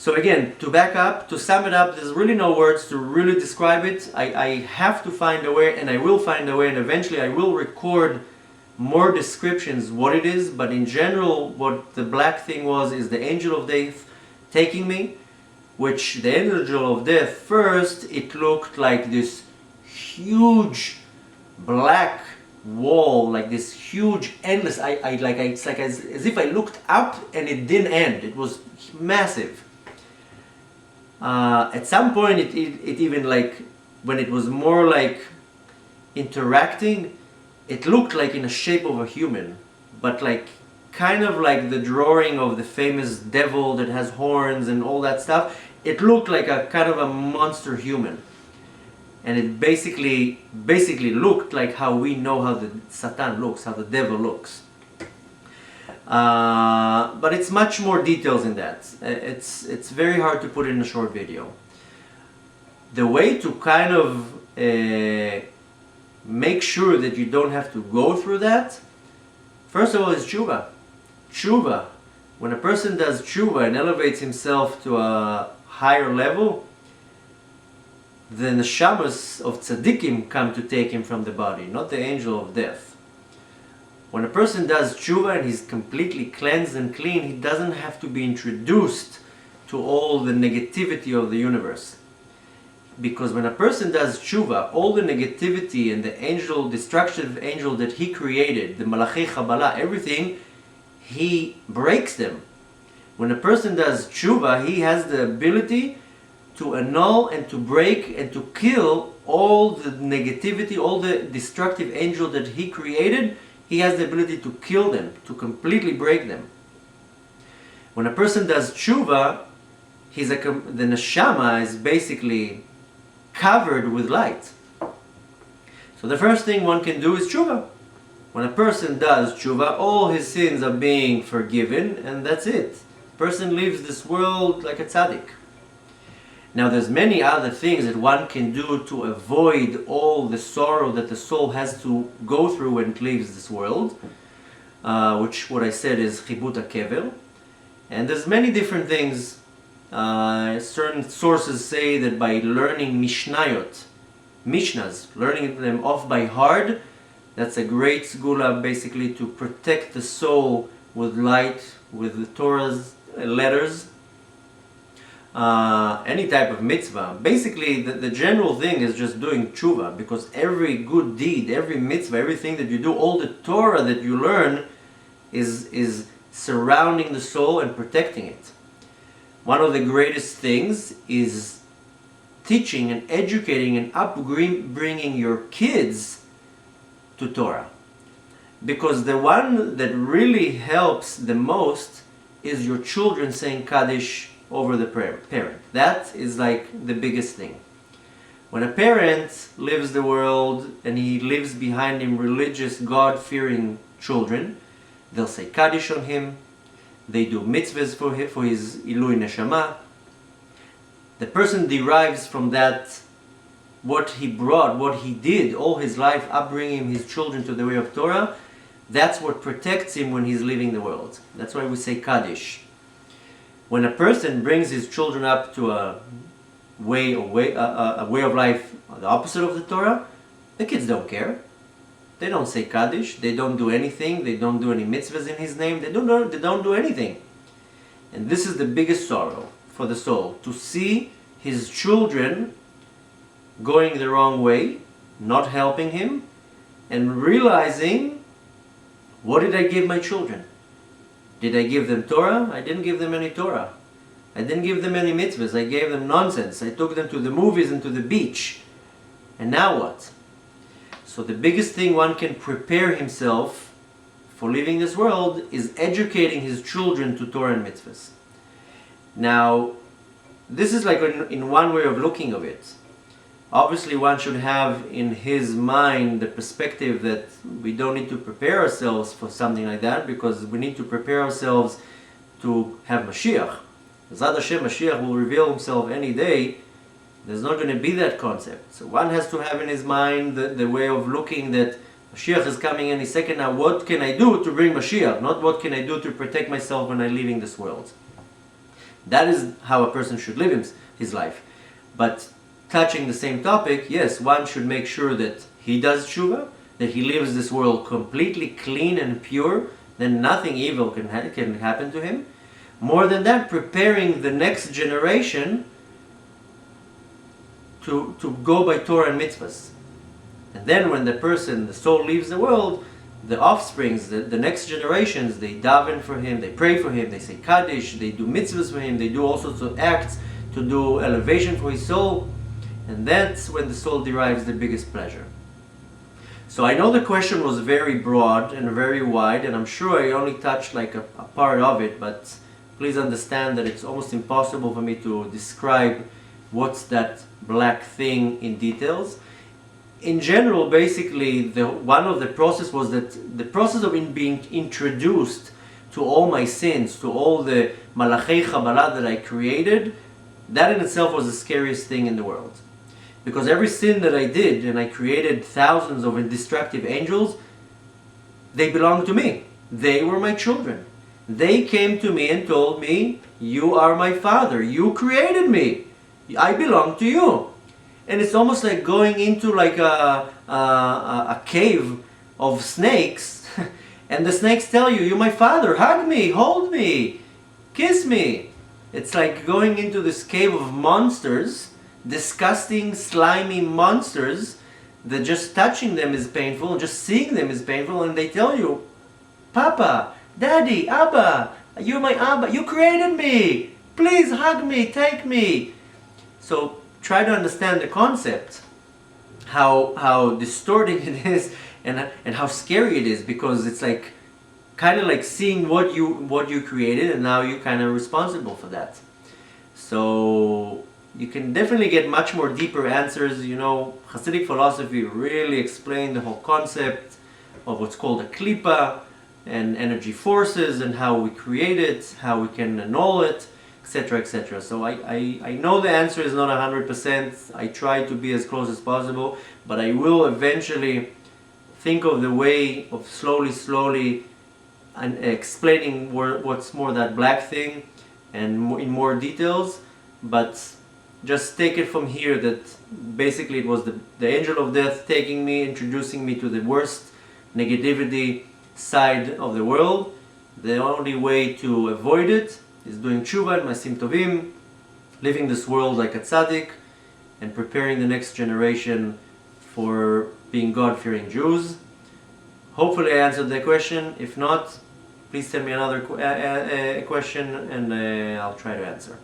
So again, to back up, to sum it up, there's really no words to really describe it. I have to find a way, and I will find a way, and eventually I will record more descriptions what it is, but in general what the black thing was is the angel of death taking me, which the angel of death, first it looked like this huge black wall, like this huge endless, it's like as if I looked up and it didn't end. It was massive. At some point it even, like when it was more like interacting, it looked like in the shape of a human, but like kind of like the drawing of the famous devil that has horns and all that stuff. It looked like a kind of a monster human, and it basically looked like how we know how the Satan looks, how the devil looks. But it's much more details in that. It's very hard to put in a short video. The way to kind of make sure that you don't have to go through that, first of all, is tshuva. Tshuva. When a person does tshuva and elevates himself to a higher level, the neshamas of tzaddikim come to take him from the body, not the angel of death. When a person does tshuva and he's completely cleansed and clean, he doesn't have to be introduced to all the negativity of the universe. Because when a person does tshuva, all the negativity and the angel, destructive angel that he created, the malachei Kabbalah, everything, he breaks them. When a person does tshuva, he has the ability to annul and to break and to kill all the negativity, all the destructive angel that he created. He has the ability to kill them, to completely break them. When a person does tshuva, the neshama is basically covered with light. So the first thing one can do is tshuva. When a person does tshuva, all his sins are being forgiven, and that's it. The person leaves this world like a tzaddik. Now there's many other things that one can do to avoid all the sorrow that the soul has to go through when it leaves this world, which what I said is chibut hakever. And there's many different things. Certain sources say that by learning mishnayot, mishnas, learning them off by heart, that's a great segula basically to protect the soul with light, with the Torah's letters. Any type of mitzvah. Basically, the general thing is just doing tshuva, because every good deed, every mitzvah, everything that you do, all the Torah that you learn is surrounding the soul and protecting it. One of the greatest things is teaching and educating and upbringing your kids to Torah. Because the one that really helps the most is your children saying Kaddish over the parent. That is like the biggest thing. When a parent lives the world and he leaves behind him religious, God-fearing children, they'll say Kaddish on him, they do mitzvahs for his Ilui Neshama. The person derives from that what he brought, what he did all his life, upbringing his children to the way of Torah. That's what protects him when he's leaving the world. That's why we say Kaddish. When a person brings his children up to a way of life, the opposite of the Torah, the kids don't care. They don't say Kaddish, they don't do anything, they don't do any mitzvahs in his name, they don't do anything. And this is the biggest sorrow for the soul, to see his children going the wrong way, not helping him, and realizing, what did I give my children? Did I give them Torah? I didn't give them any Torah. I didn't give them any mitzvahs. I gave them nonsense. I took them to the movies and to the beach. And now what? So the biggest thing one can prepare himself for leaving this world is educating his children to Torah and mitzvahs. Now, this is like in one way of looking of it. Obviously, one should have in his mind the perspective that we don't need to prepare ourselves for something like that, because we need to prepare ourselves to have Mashiach. Zad Hashem, Mashiach will reveal himself any day. There's not going to be that concept. So one has to have in his mind the way of looking that Mashiach is coming any second. Now, what can I do to bring Mashiach? Not what can I do to protect myself when I'm leaving this world. That is how a person should live his life. But touching the same topic, yes, one should make sure that he does tshuva, that he lives this world completely clean and pure, then nothing evil can happen to him. More than that, preparing the next generation to go by Torah and mitzvahs. And then when the soul leaves the world, the offsprings, the next generations, they daven for him, they pray for him, they say Kaddish, they do mitzvahs for him, they do all sorts of acts to do elevation for his soul. And that's when the soul derives the biggest pleasure. So I know the question was very broad and very wide, and I'm sure I only touched like a part of it, but please understand that it's almost impossible for me to describe what's that black thing in details. In general, basically, one of the process was that the process of being introduced to all my sins, to all the malachei Kabbalah that I created, that in itself was the scariest thing in the world. Because every sin that I did, and I created thousands of destructive angels, they belonged to me. They were my children. They came to me and told me, you are my father. You created me. I belong to you. And it's almost like going into like a cave of snakes, and the snakes tell you, you're my father, hug me, hold me, kiss me. It's like going into this cave of monsters, disgusting, slimy monsters, that just touching them is painful, and just seeing them is painful, and they tell you, Papa, Daddy, Abba, you're my Abba, you created me, please hug me, take me. So try to understand the concept, how distorting it is, and how scary it is, because it's like kind of like seeing what you created, and now you're kind of responsible for that. So you can definitely get much more deeper answers. You know, Hasidic philosophy really explained the whole concept of what's called a klipa and energy forces, and how we create it, how we can annul it, etc., etc. So I know the answer is not 100%. I try to be as close as possible, but I will eventually think of the way of slowly and explaining what's more that black thing and in more details. But just take it from here that basically it was the angel of death taking me, introducing me to the worst negativity side of the world. The only way to avoid it is doing tshuva and masim tovim, living this world like a tzaddik, and preparing the next generation for being God-fearing Jews. Hopefully I answered the question. If not, please send me another question, and I'll try to answer.